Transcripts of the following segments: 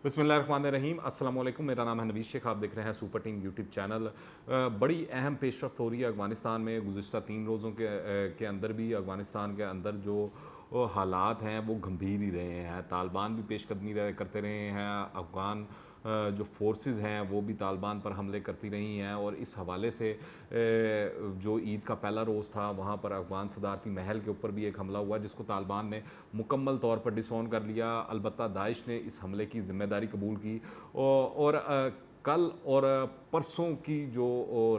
बिस्मिल्लाहिर्रहमानिर्रहीम। अस्सलाम वालेकुम। मेरा नाम है नवीद शेख। आप देख रहे हैं सुपर टीम यूट्यूब चैनल। बड़ी अहम पेशरफ्त हो रही है अफ़गानिस्तान में। गुज़िश्ता 3 रोज़ों के अंदर भी अफ़गानिस्तान के अंदर जो हालात हैं वो गंभीर ही रहे हैं। तालिबान भी पेशकदमी करते रहे हैं, अफ़गान जो फोर्सेस हैं वो भी तालिबान पर हमले करती रही हैं। और इस हवाले से जो ईद का पहला रोज़ था वहाँ पर अफ़गान सदारती महल के ऊपर भी एक हमला हुआ जिसको तालिबान ने मुकम्मल तौर पर डिसऑन कर लिया। अलबत्ता दाइश ने इस हमले की ज़िम्मेदारी कबूल की। और कल और परसों की जो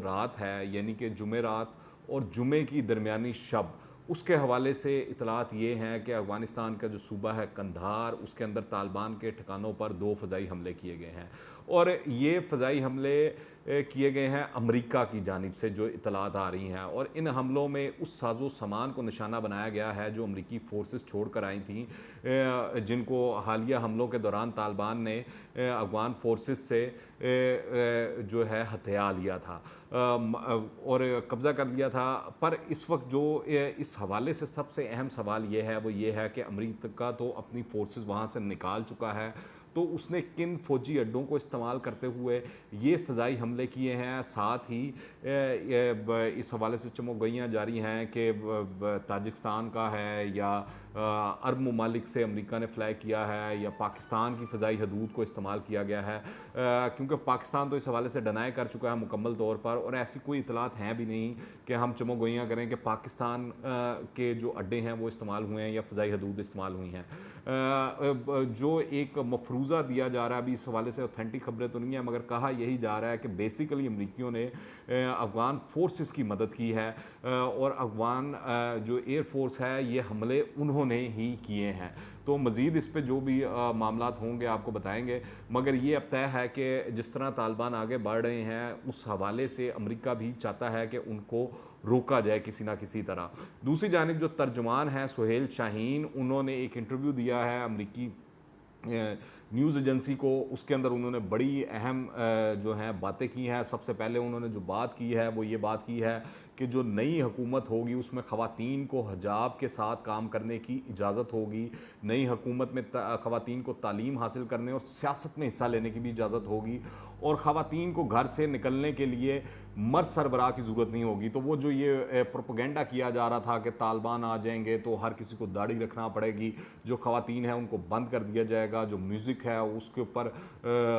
रात है, यानी कि जुमेरात और जुमे की दरमियानी शब, उसके हवाले से इतलात ये हैं कि अफ़गानिस्तान का जो सूबा है कंधार, उसके अंदर तालिबान के ठिकानों पर 2 फ़ज़ाई हमले किए गए हैं। और ये फ़ज़ाई हमले किए गए हैं अमेरिका की जानिब से, जो इतलात आ रही हैं। और इन हमलों में उस साजो सामान को निशाना बनाया गया है जो अमेरिकी फ़ोर्सेस छोड़ कर आई थी, जिनको हालिया हमलों के दौरान तालिबान ने अफ़गान फोर्सेस से जो है हथिया लिया था और कब्ज़ा कर लिया था। पर इस वक्त जो इस हवाले से सबसे अहम सवाल ये है वो ये है कि अमेरिका तो अपनी फोर्सेस वहाँ से निकाल चुका है, तो उसने किन फ़ौजी अड्डों को इस्तेमाल करते हुए ये फ़ज़ाई हमले किए हैं। साथ ही इस हवाले से चमोगइयाँ जारी हैं कि ताजिकिस्तान का है या अरब ममालिक से अमेरिका ने फ़्लाई किया है या पाकिस्तान की फ़ज़ाई हदूद को इस्तेमाल किया गया है, क्योंकि पाकिस्तान तो इस हवाले से डिनाई कर चुका है मुकम्मल तौर पर। और ऐसी कोई इतलात हैं भी नहीं कि हम चमोगोइयाँ करें कि पाकिस्तान के जो अड्डे हैं वो इस्तेमाल हुए हैं या फ़ज़ाई हदूद इस्तेमाल हुई हैं। जो एक मफरूज़ा दिया जा रहा है, अभी इस हवाले से ऑथेंटिक खबरें तो नहीं है, मगर कहा यही जा रहा है कि बेसिकली अमरीकियों ने अफ़गान फोर्सेस की मदद की है और अफ़गान जो एयर फोर्स है ये हमले उन्होंने ही किए हैं। तो मज़ीद इस पे जो भी मामलात होंगे आपको बताएंगे, मगर ये अब तय है कि जिस तरह तालिबान आगे बढ़ रहे हैं उस हवाले से अमेरिका भी चाहता है कि उनको रोका जाए किसी ना किसी तरह। दूसरी जानिब जो तर्जुमान हैं सुहेल शाहीन, उन्होंने एक इंटरव्यू दिया है अमेरिकी न्यूज़ एजेंसी को। उसके अंदर उन्होंने बड़ी अहम जो हैं बातें की हैं। सबसे पहले उन्होंने जो बात की है वो ये बात की है कि जो नई हुकूमत होगी उसमें ख़वातीन को हिजाब के साथ काम करने की इजाज़त होगी। नई हुकूमत में ख़वातीन को तालीम हासिल करने और सियासत में हिस्सा लेने की भी इजाज़त होगी। और ख़वातीन को घर से निकलने के लिए मर्द सरबराह की ज़रूरत नहीं होगी। तो वो जो ये प्रोपेगेंडा किया जा रहा था कि तालिबान आ जाएंगे तो हर किसी को दाढ़ी रखना पड़ेगी, जो ख़वातीन हैं उनको बंद कर दिया जाएगा, जो म्यूज़िक है उसके ऊपर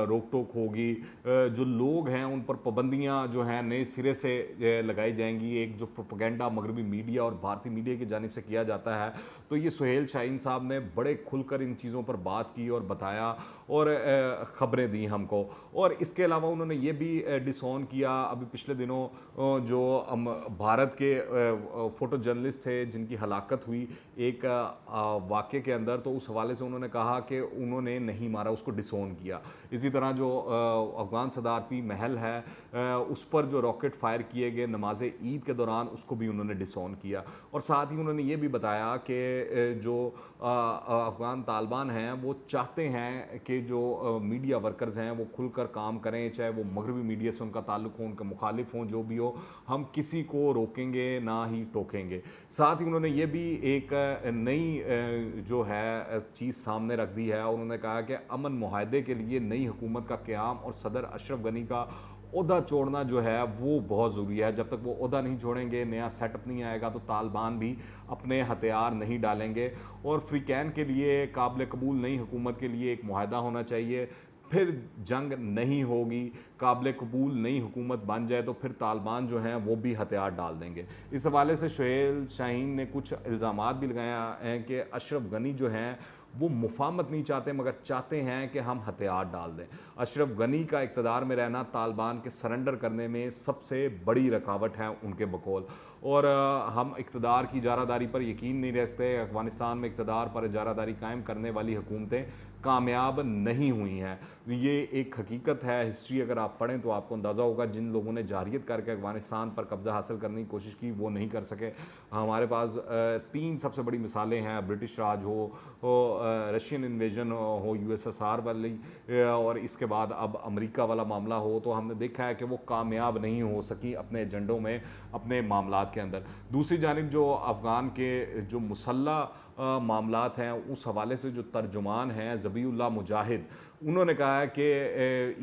रोक टोक होगी, जो लोग हैं उन पर पाबंदियाँ जो हैं नए सिरे से लगाई जाएंगी। एक जो प्रोपेगेंडा मगरबी मीडिया और भारतीय मीडिया की जानिब से किया जाता है, तो ये सुहेल शाहीन साहब ने बड़े खुलकर इन चीज़ों पर बात की और बताया और ख़बरें दी हमको। और इसके अलावा उन्होंने ये भी डिसऑन किया, अभी पिछले दिनों जो भारत के फ़ोटो जर्नलिस्ट थे जिनकी हलाकत हुई एक वाक़े के अंदर, तो उस हवाले से उन्होंने कहा कि उन्होंने नहीं मारा, उसको डिसऑन किया। इसी तरह जो अफ़गान सदारती महल है उस पर जो रॉकेट फायर किए गए नमाज ईद के दौरान, उसको भी उन्होंने डिसऑन किया। और साथ ही उन्होंने ये भी बताया कि जो अफ़गान तालिबान हैं वो चाहते हैं कि जो मीडिया वर्कर्स हैं वो खुलकर काम करें, चाहे वो मगरबी मीडिया से उनका ताल्लुक़ हो, उनके मुखालिफ हों, जो भी हो, हम किसी को रोकेंगे ना ही टोकेंगे। साथ ही उन्होंने ये भी एक नई जो है चीज़ सामने रख दी है और उन्होंने कहा कि अमन मुआहदे के लिए नई हुकूमत का क़याम और सदर अशरफ गनी का ओहदा छोड़ना जो है वो बहुत ज़रूरी है। जब तक वो ओहदा नहीं छोड़ेंगे, नया सेटअप नहीं आएगा, तो तालिबान भी अपने हथियार नहीं डालेंगे। और अफ्रीकैन के लिए काबिल कबूल नई हुकूमत के लिए एक मुआहदा होना चाहिए, फिर जंग नहीं होगी। काबिल कबूल नई हुकूमत बन जाए तो फिर तालिबान जो हैं वो भी हथियार डाल देंगे। इस हवाले से सुहेल शाहीन ने कुछ इल्ज़ामात भी लगाया हैं कि अशरफ गनी जो हैं वो मुफाहमत नहीं चाहते, मगर चाहते हैं कि हम हथियार डाल दें। अशरफ गनी का इक़्तिदार में रहना तालिबान के सरेंडर करने में सबसे बड़ी रुकावट है उनके बकौल। और हम इक़्तिदार की इजारादारी पर यकीन नहीं रखते। अफ़गानिस्तान में इक़्तिदार पर इजारादारी कायम करने वाली हुकूमतें कामयाब नहीं हुई हैं। ये एक हकीकत है। हिस्ट्री अगर आप पढ़ें तो आपको अंदाज़ा होगा जिन लोगों ने जारियत करके अफ़गानिस्तान पर कब्ज़ा हासिल करने की कोशिश की वो नहीं कर सके। हमारे पास 3 सबसे बड़ी मिसालें हैं, ब्रिटिश राज हो, रशियन इन्वेजन हो यूएसएसआर वाली, और इसके बाद अब अमेरिका वाला मामला हो। तो हमने देखा है कि वो कामयाब नहीं हो सकी अपने एजेंडों में, अपने मामलात के अंदर। दूसरी जानिब जो अफ़गान के जो मुसल्लह मामलात हैं उस हवाले से जो तर्जुमान हैं ज़बीउल्लाह मुजाहिद, उन्होंने कहा है कि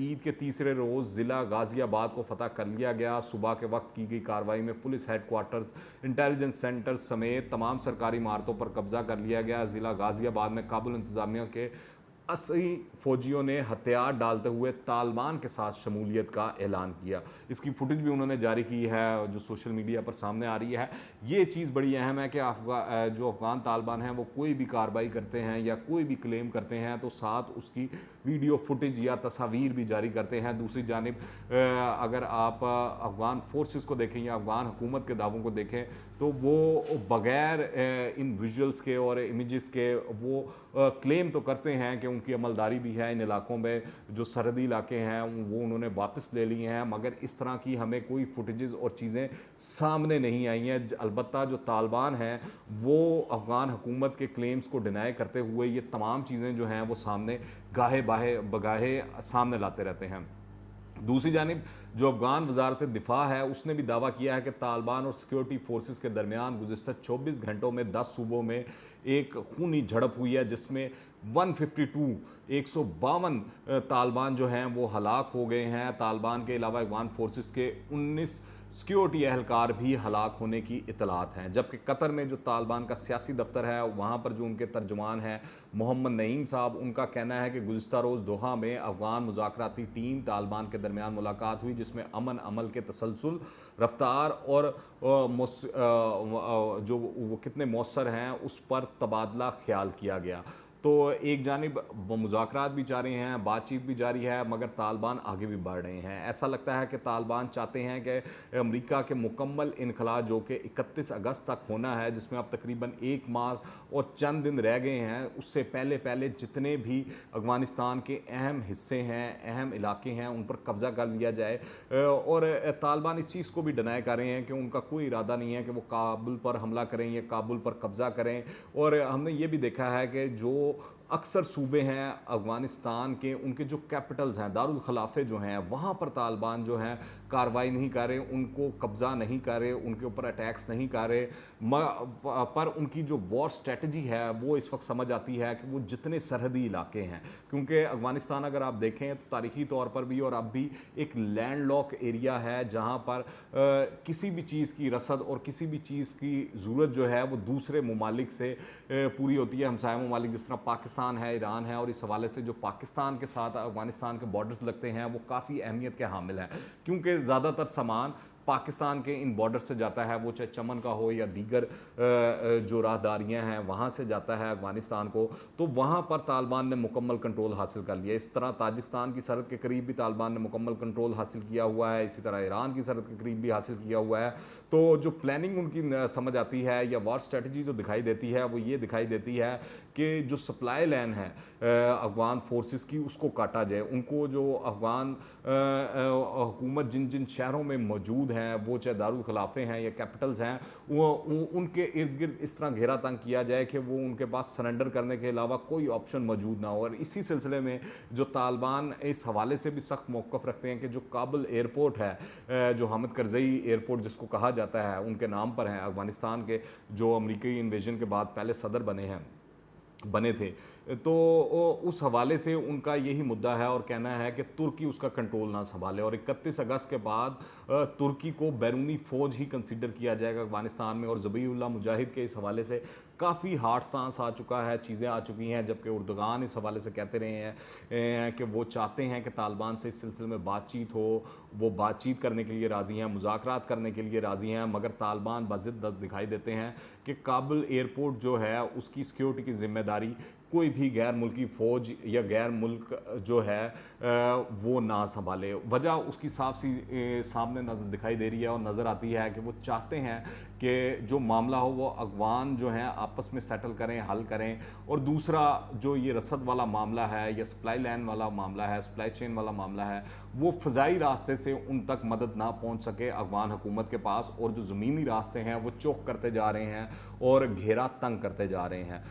ईद के तीसरे रोज़ ज़िला गाज़ियाबाद को फ़तह कर लिया गया। सुबह के वक्त की गई कार्रवाई में पुलिस हेडक्वार्टर्स, इंटेलिजेंस सेंटर समेत तमाम सरकारी इमारतों पर कब्ज़ा कर लिया गया। ज़िला गाज़ियाबाद में काबुल इंतज़ामिया के 80 फौजियों ने हथियार डालते हुए तालिबान के साथ शमूलियत का ऐलान किया। इसकी फुटेज भी उन्होंने जारी की है जो सोशल मीडिया पर सामने आ रही है। ये चीज़ बड़ी अहम है कि जो अफ़गान तालिबान हैं वो कोई भी कार्रवाई करते हैं या कोई भी क्लेम करते हैं तो साथ उसकी वीडियो फुटेज या तस्वीर भी जारी करते हैं। दूसरी जानिब अगर आप अफ़गान फोर्सेस को देखें या अफ़गान हुकूमत के दावों को देखें तो वो बग़ैर इन विजुअल्स के और इमेजेस के वो क्लेम तो करते हैं कि उनकी अमलदारी भी है इन इलाकों में, जो सरहदी इलाके हैं वो उन्होंने वापस ले लिए हैं, मगर इस तरह की हमें कोई फुटेजेस और चीज़ें सामने नहीं आई हैं। अलबत्ता जो तालिबान हैं वो अफ़गान हुकूमत के क्लेम्स को डिनाई करते हुए ये तमाम चीज़ें जो हैं वो सामने गाहे बाहे बगाहे सामने लाते रहते हैं। दूसरी जानिब जो अफ़गान वजारत दिफा है उसने भी दावा किया है कि तालिबान और सिक्योरिटी फोर्सेस के दरमियान गुज़िश्ता 24 घंटों में 10 सूबों में एक खूनी झड़प हुई है जिसमें 152 तालिबान जो हैं वो हलाक हो गए हैं। तालिबान के अलावा अफ़गान फोर्सेस के 19 सिक्योरिटी एहलकार भी हलाक होने की इतलात हैं। जबकि कतर में जो तालिबान का सियासी दफ्तर है वहाँ पर जो उनके तर्जुमान हैं मोहम्मद नईम साहब, उनका कहना है कि गुज़िश्ता रोज़ दोहा में अफ़गान मुज़ाकराती टीम तालिबान के दरमियान मुलाकात हुई जिसमें अमन अमल के तसलसल, रफ्तार और जो वो कितने मौसर हैं उस पर तबादला ख्याल किया गया। तो एक जानिब मुज़ाकरात भी जारी हैं, बातचीत भी जारी है, मगर तालिबान आगे भी बढ़ रहे हैं। ऐसा लगता है कि तालिबान चाहते हैं कि अमेरिका के मुकम्मल इनखला जो कि 31 अगस्त तक होना है, जिसमें अब तकरीबन 1 माह और चंद दिन रह गए हैं, उससे पहले पहले जितने भी अफ़गानिस्तान के अहम हिस्से हैं, अहम इलाके हैं, उन पर कब्ज़ा कर लिया जाए। और तालिबान इस चीज़ को भी डिनाई कर रहे हैं कि उनका कोई इरादा नहीं है कि वो काबुल पर हमला करें या काबुल पर कब्ज़ा करें। और हमने ये भी देखा है कि जो अक्सर सूबे हैं अफ़गानिस्तान के, उनके जो कैपिटल्स हैं, दारुल खलाफे जो हैं, वहाँ पर तालिबान जो हैं कार्रवाई नहीं कर रहे, उनको कब्ज़ा नहीं कर रहे, उनके ऊपर अटैक्स नहीं कर रहे, पर उनकी जो वॉर स्ट्रेटजी है वो इस वक्त समझ आती है कि वो जितने सरहदी इलाके हैं, क्योंकि अफ़गानिस्तान अगर आप देखें तो तारीख़ी तौर पर भी और अब भी एक लैंड लॉक एरिया है जहाँ पर किसी भी चीज़ की रसद और किसी भी चीज़ की ज़रूरत जो है वो दूसरे ममालिक से पूरी होती है। हमसाया ममालिक जिस तरह पाकिस्तान है, ईरान है, और इस हवाले से जो पाकिस्तान के साथ अफ़गानिस्तान के बॉर्डर्स लगते हैं वो काफ़ी अहमियत के हामिल हैं, क्योंकि ज़्यादातर सामान पाकिस्तान के इन बॉर्डर से जाता है, वो चाहे चमन का हो या दीगर जो राहदारियाँ हैं वहाँ से जाता है अफ़गानिस्तान को। तो वहाँ पर तालिबान ने मुकम्मल कंट्रोल हासिल कर लिया। इस तरह ताजिकिस्तान की सरहद के करीब भी तालिबान ने मुकम्मल कंट्रोल हासिल किया हुआ है, इसी तरह ईरान की सरहद के करीब भी हासिल किया हुआ है। तो जो प्लानिंग उनकी समझ आती है या वॉर स्ट्रेटजी जो दिखाई देती है वो ये दिखाई देती है कि जो सप्लाई लाइन है अफ़गान फोर्सेस की उसको काटा जाए। उनको जो अफ़गान हुकूमत जिन जिन शहरों में मौजूद हैं, वो चाहे दारुल खलाफे हैं या कैपिटल्स हैं, वो उनके इर्द गिर्द इस तरह घेरा तंग किया जाए कि वो उनके पास सरेंडर करने के अलावा कोई ऑप्शन मौजूद ना हो। और इसी सिलसिले में जो तालिबान इस हवाले से भी सख्त मौक़िफ़ रखते हैं कि जो काबुल एयरपोर्ट है, जो हामिद करज़ई एयरपोर्ट जिसको कहा जाता है, उनके नाम पर है, अफ़गानिस्तान के जो अमरीकी इन्वेजन के बाद पहले सदर बने थे, तो उस हवाले से उनका यही मुद्दा है और कहना है कि तुर्की उसका कंट्रोल ना संभाले और 31 अगस्त के बाद तुर्की को बैरूनी फ़ौज ही कंसिडर किया जाएगा अफ़गानिस्तान में। और ज़बीउल्लाह मुजाहिद के इस हवाले से काफ़ी हार्ड स्टांस आ चुका है, चीज़ें आ चुकी हैं, जबकि उर्दुगान इस हवाले से कहते रहे हैं कि वो चाहते हैं कि तालिबान से इस सिलसिले में बातचीत हो, वो बातचीत करने के लिए राज़ी हैं, मुज़ाकरात करने के लिए राज़ी हैं, मगर तालिबान बज़िद्द दिखाई देते हैं कि काबुल एयरपोर्ट जो है उसकी सिक्योरिटी की ज़िम्मेदारी कोई भी गैर मुल्की फ़ौज या गैर मुल्क जो है वो ना संभाले। वजह उसकी सामने नज़र दिखाई दे रही है और नज़र आती है कि वो चाहते हैं कि जो मामला हो वो अफ़गान जो हैं आपस में सेटल करें, हल करें। और दूसरा जो ये रसद वाला मामला है या सप्लाई लाइन वाला मामला है, सप्लाई चेन वाला मामला है, वो फ़ज़ाई रास्ते से उन तक मदद ना पहुँच सके अफ़गान हुकूमत के पास, और जो ज़मीनी रास्ते हैं वो चौक करते जा रहे हैं और घेरा तंग करते जा रहे हैं।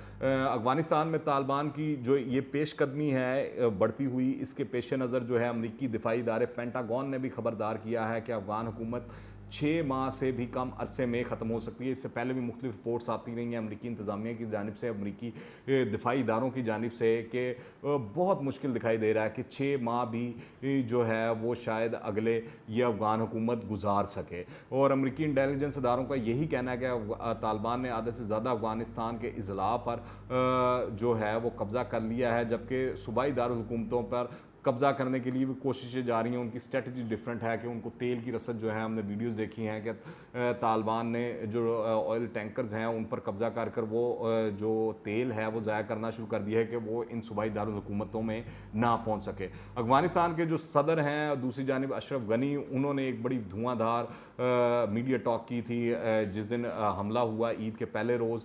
अफ़गानिस्तान में तालिबान की जो ये पेशकदमी है बढ़ती हुई, इसके पेश नज़र जो है अमरीकी दिफाई इदारे पेंटागन ने भी खबरदार किया है कि अफ़गान हुकूमत 6 माह से भी कम अरसे में ख़त्म हो सकती है। इससे पहले भी मुख्तलिफ रिपोर्ट्स आती रही हैं अमरीकी इंतज़ामिया की जानिब से, अमरीकी दिफाई इदारों की जानिब से कि बहुत मुश्किल दिखाई दे रहा है कि 6 माह भी जो है वो शायद अगले ये अफ़गान हुकूमत गुजार सके। और अमरीकी इंटेलिजेंस इदारों का यही कहना है कि तालिबान ने आधे से ज़्यादा अफ़गानिस्तान के अज़ला पर जो है वो कब्ज़ा कर लिया है, जबकि सूबाई दारुल हुकूमतों पर कब्ज़ा करने के लिए भी कोशिशें जारी हैं। उनकी स्ट्रेटजी डिफरेंट है कि उनको तेल की रसद जो है, हमने वीडियोस देखी हैं कि तालिबान ने जो ऑयल टैंकर्स हैं उन पर कब्ज़ा कर कर वो जो तेल है वो ज़ाया करना शुरू कर दिया है कि वो इन सूबाई दारुल हुकूमतों में ना पहुंच सके। अफ़गानिस्तान के जो सदर हैं दूसरी जानिब अशरफ गनी, उन्होंने एक बड़ी धुआंधार मीडिया टॉक की थी जिस दिन हमला हुआ ईद के पहले रोज़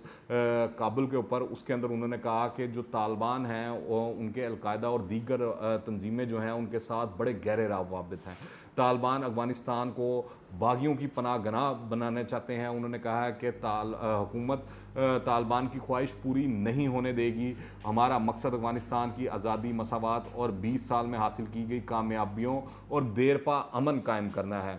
काबुल के ऊपर। उसके अंदर उन्होंने कहा कि जो तालिबान हैं उनके अलकायदा और दीगर तंजीमें जो हैं उनके साथ बड़े गहरे रवाबित हैं। तालिबान अफ़गानिस्तान को बागियों की पनाह गनाह बनाना चाहते हैं। उन्होंने कहा है कि हुकूमत तालिबान की ख्वाहिश पूरी नहीं होने देगी। हमारा मकसद अफ़गानिस्तान की आज़ादी, मसावत और 20 साल में हासिल की गई कामयाबियों और देरपा अमन कायम करना है।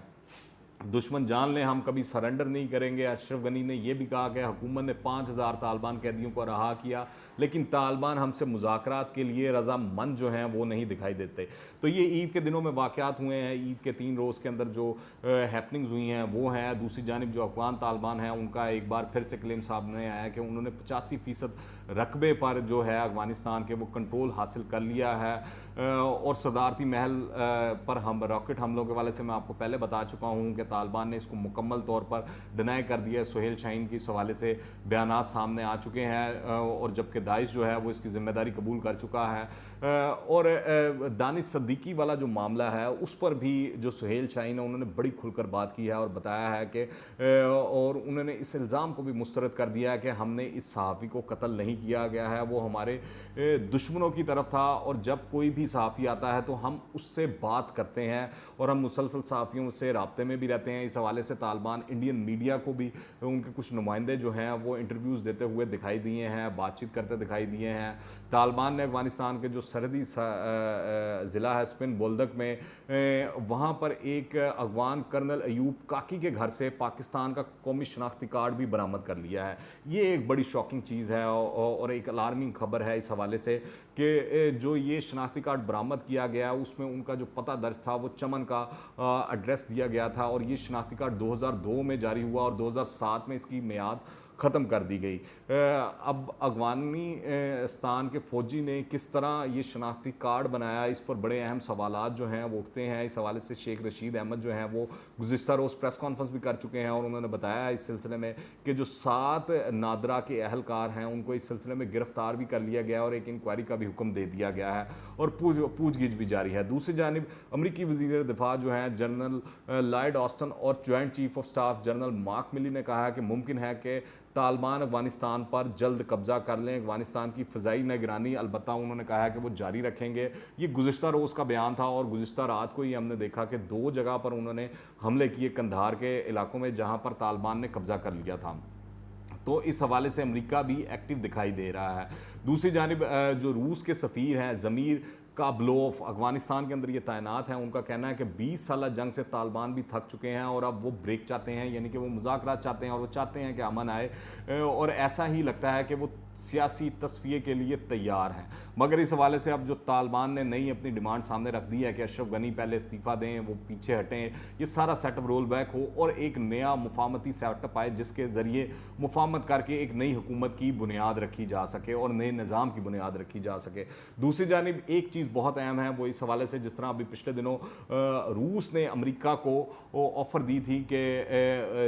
दुश्मन जान लें हम कभी सरेंडर नहीं करेंगे। अशरफ गनी ने यह भी कहा कि हुकूमत ने 5000 तालिबान कैदियों को रहा किया, लेकिन तालिबान हमसे मुज़ाकरात के लिए रज़ामंद जो हैं वो नहीं दिखाई देते। तो ये ईद के दिनों में वाक़यात हुए हैं। ईद के 3 रोज़ के अंदर जो हैपनिंग्स हुई हैं वो हैं। दूसरी जानिब जो अफ़गान तालिबान है उनका एक बार फिर से क्लेम सामने आया कि उन्होंने 85% रकबे पर जो है अफ़गानिस्तान के वो कंट्रोल हासिल कर लिया है। और सदारती महल पर हम रॉकेट हमलों के वाले से मैं आपको पहले बता चुका हूँ कि तालिबान ने इसको मुकम्मल तौर पर डिनाई कर दिया है। सुहेल शाहीन की इस हवाले से बयानात सामने आ चुके हैं और जबकि दाइश जो है वो इसकी ज़िम्मेदारी कबूल कर चुका है। और दानिश सद्दीकी वाला जो मामला है उस पर भी जो सुहेल शाहीन है उन्होंने बड़ी खुलकर बात की है और बताया है कि और उन्होंने इस इल्ज़ाम को भी मुस्तरद कर दिया है कि हमने इस सहाफ़ी को कत्ल नहीं किया गया है, वो हमारे दुश्मनों की तरफ था और जब कोई भी सहाफ़ी आता है तो हम उससे बात करते हैं और हम मुसलसल सहाफ़ियों से राब्ते में भी रहते हैं। इस हवाले से तालिबान इंडियन मीडिया को भी उनके कुछ नुमाइंदे जो हैं वो इंटरव्यूज़ देते हुए दिखाई दिए हैं, बातचीत करते दिखाई दिए हैं। तालिबान ने अफ़गानिस्तान के जो सरहदी ज़िला है स्पिन बोल्दक में वहाँ पर एक अफ़गान कर्नल अयूब काकी के घर से पाकिस्तान का कौमी शनाख्ती कार्ड भी बरामद कर लिया है। ये एक बड़ी शॉकिंग चीज़ है और एक अलार्मिंग खबर है इस हवाले से कि जो ये शनाख्ती कार्ड बरामद किया गया उसमें उनका जो पता दर्ज था वो चमन का एड्रेस दिया गया था और ये शनाख्ती कार्ड 2002 में जारी हुआ और 2007 में इसकी मियाद ख़त्म कर दी गई। अब अफ़गानिस्तान के फ़ौजी ने किस तरह ये शनाख्ती कार्ड बनाया, इस पर बड़े अहम सवालात जो हैं वो उठते हैं। इस हवाले से शेख रशीद अहमद जो हैं वो गुज़िश्ता रोज़ प्रेस कॉन्फ्रेंस भी कर चुके हैं और उन्होंने बताया इस सिलसिले में कि जो 7 नादरा के अहलकार हैं उनको इस सिलसिले में गिरफ़्तार भी कर लिया गया और एक इंक्वायरी का भी हुक्म दे दिया गया है और पूछगिछ भी जारी है। दूसरी जानिब अमरीकी वज़ीर दिफा जो हैं जनरल लॉयड ऑस्टन और joint chief of staff general mark मिली ने कहा है कि मुमकिन है कि तालिबान अफ़गानिस्तान पर जल्द कब्ज़ा कर लें। अफ़गानिस्तान की फ़िज़ाई निगरानी अलबत्ता उन्होंने कहा है कि वो जारी रखेंगे। ये गुज़िश्ता रोज़ का बयान था और गुज़िश्ता रात को ही हमने देखा कि 2 जगह पर उन्होंने हमले किए कंधार के इलाकों में जहाँ पर तालिबान ने कब्ज़ा कर लिया था। तो इस हवाले से अमेरिका भी एक्टिव दिखाई दे रहा है। दूसरी जानिब जो रूस के सफ़ीर हैं ज़मीर काबलोफ अफ़गानिस्तान के अंदर ये तैनात हैं, उनका कहना है कि 20 साल जंग से तालिबान भी थक चुके हैं और अब वो ब्रेक चाहते हैं, यानी कि वो मुज़ाकरात चाहते हैं और वो चाहते हैं कि अमन आए और ऐसा ही लगता है कि वो सियासी तस्फिये के लिए तैयार हैं। मगर इस हवाले से अब जो तालिबान ने नई अपनी डिमांड सामने रख दी है कि अशरफ गनी पहले इस्तीफ़ा दें, वो पीछे हटें, ये सारा सेटअप रोल बैक हो और एक नया मुफाहमती सेटअप आए जिसके ज़रिए मुफाहमत करके एक नई हुकूमत की बुनियाद रखी जा सके और नए निज़ाम की बुनियाद रखी जा सके। दूसरी जानिब एक चीज़ बहुत अहम है वो इस हवाले से जिस तरह अभी पिछले दिनों रूस ने अमेरिका को ऑफ़र दी थी कि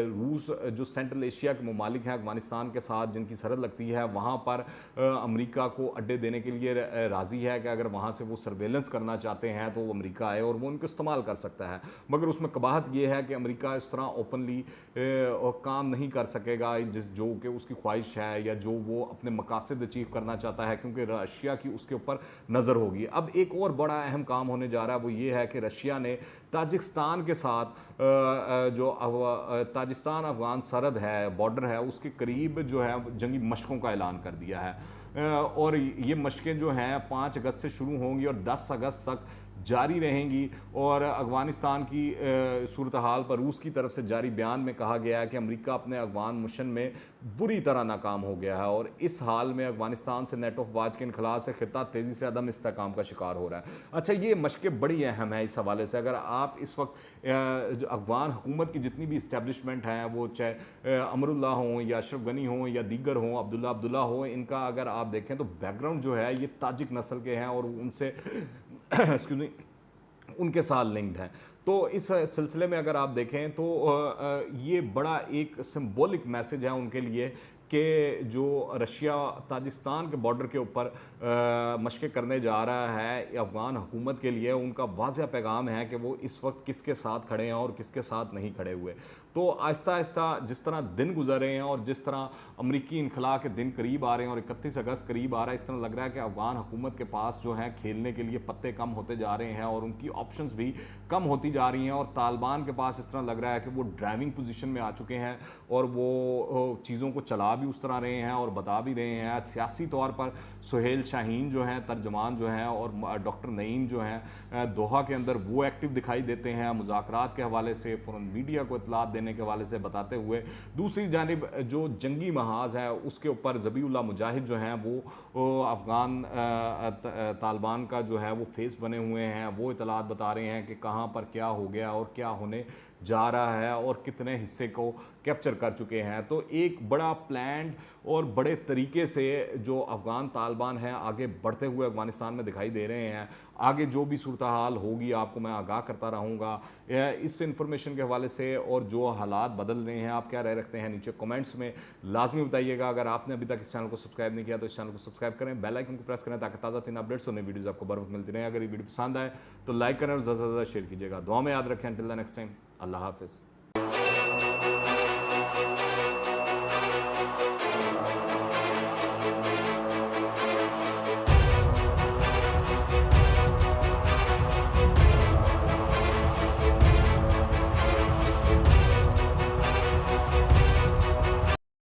रूस जो सेंट्रल एशिया के ममालिक हैं अफ़गानिस्तान के साथ जिनकी सरहद लगती है वहाँ पर अमेरिका को अड्डे देने के लिए राज़ी है कि अगर वहाँ से वो सर्वेलेंस करना चाहते हैं तो वो अमेरिका आए और वो उनको इस्तेमाल कर सकता है। मगर उसमें कबाहत ये है कि अमेरिका इस तरह ओपनली काम नहीं कर सकेगा जो कि उसकी ख्वाहिश है या जो वो अपने मकासद अचीव करना चाहता है, क्योंकि रशिया की उसके ऊपर नज़र होगी। अब एक और बड़ा अहम काम होने जा रहा है वो ये है कि रशिया ने ताजिकिस्तान के साथ जो ताजिकिस्तान अफ़गान सरहद है, बॉर्डर है, उसके करीब जो है जंगी मशकों का ऐलान कर दिया है और ये मशकें जो हैं 5 अगस्त से शुरू होंगी और 10 अगस्त तक जारी रहेंगी। और अफ़गानिस्तान की सूरत हाल पर रूस की तरफ से जारी बयान में कहा गया है कि अमेरिका अपने अफ़गान मिशन में बुरी तरह नाकाम हो गया है, और इस हाल में अफ़गानिस्तान से नेटो अफ़वाज के इनखला से खित्ता तेज़ी से अदम इस्तेहकाम का शिकार हो रहा है। अच्छा, ये मशक़ें बड़ी अहम है इस हवाले से। अगर आप इस वक्त जो अफ़गान हुकूमत की जितनी भी इस्टेब्लिशमेंट हैं, वो चाहे अमरुल्लाह हों या अशरफ गनी हों या दीगर हों, अब्दुल्ला अब्दुल्ला हो, इनका अगर आप देखें तो बैकग्राउंड जो है ये ताजिक नस्ल के हैं और उनसे एक्सक्यूज़ मी उनके साथ लिंक्ड हैं। तो इस सिलसिले में अगर आप देखें तो ये बड़ा एक सिंबॉलिक मैसेज है उनके लिए कि जो रशिया ताजिस्तान के बॉर्डर के ऊपर मशक़ें करने जा रहा है अफ़गान हुकूमत के लिए, उनका वाज़ह पैगाम है कि वो इस वक्त किसके साथ खड़े हैं और किसके साथ नहीं खड़े हुए। तो आहिस्ता आहिस्ता जिस तरह दिन गुजर रहे हैं और जिस तरह अमरीकी इनखला के दिन करीब आ रहे हैं और 31 अगस्त करीब आ रहा है, इस तरह लग रहा है कि अफ़गान हुकूमत के पास जो है खेलने के लिए पत्ते कम होते जा रहे हैं और उनकी ऑप्शंस भी कम होती जा रही हैं। और तालिबान के पास इस तरह लग रहा है कि वो ड्राइविंग पोजीशन में आ चुके हैं और वो चीज़ों को चला भी उस तरह रहे हैं और बता भी रहे हैं। सियासी तौर पर सुहेल शाहीन जो हैं तर्जमान जो हैं और डॉक्टर नईम जो हैं दोहा के अंदर वो एक्टिव दिखाई देते हैं मुज़ाकरात के हवाले से, फ़ौरन मीडिया को इत्तलात देने के हवाले से बताते हुए। दूसरी जानिब जो जंगी महाज है उसके ऊपर ज़बीउल्लाह मुजाहिद जो हैं वो अफ़गान तालिबान का जो है वो फेस बने हुए हैं, वो इत्तलात बता रहे हैं कि कहाँ पर क्या हो गया और क्या होने जा रहा है और कितने हिस्से को कैप्चर कर चुके हैं। तो एक बड़ा प्लान्ड और बड़े तरीके से जो अफ़गान तालिबान हैं आगे बढ़ते हुए अफ़गानिस्तान में दिखाई दे रहे हैं। आगे जो भी सूरत हाल होगी आपको मैं आगाह करता रहूँगा इस इंफॉर्मेशन के हवाले से। और जो हालात बदल रहे हैं आप क्या राय रखते हैं नीचे कमेंट्स में लाजमी बताइएगा। अगर आपने अभी तक इस चैनल को सब्सक्राइब नहीं किया तो इस चैनल को सब्सक्राइब करें, बेल आइकन को प्रेस करें ताकि ताज़ा तीन अपडेट्स और नई वीडियोज़ आपको बर वक्त मिलती रहें। अगर ये वीडियो पसंद आए तो लाइक करें और ज़्यादा से ज़्यादा शेयर कीजिएगा। दुआ में याद रखें। टिल द नेक्स्ट टाइम, अल्लाह हाफ़िज़।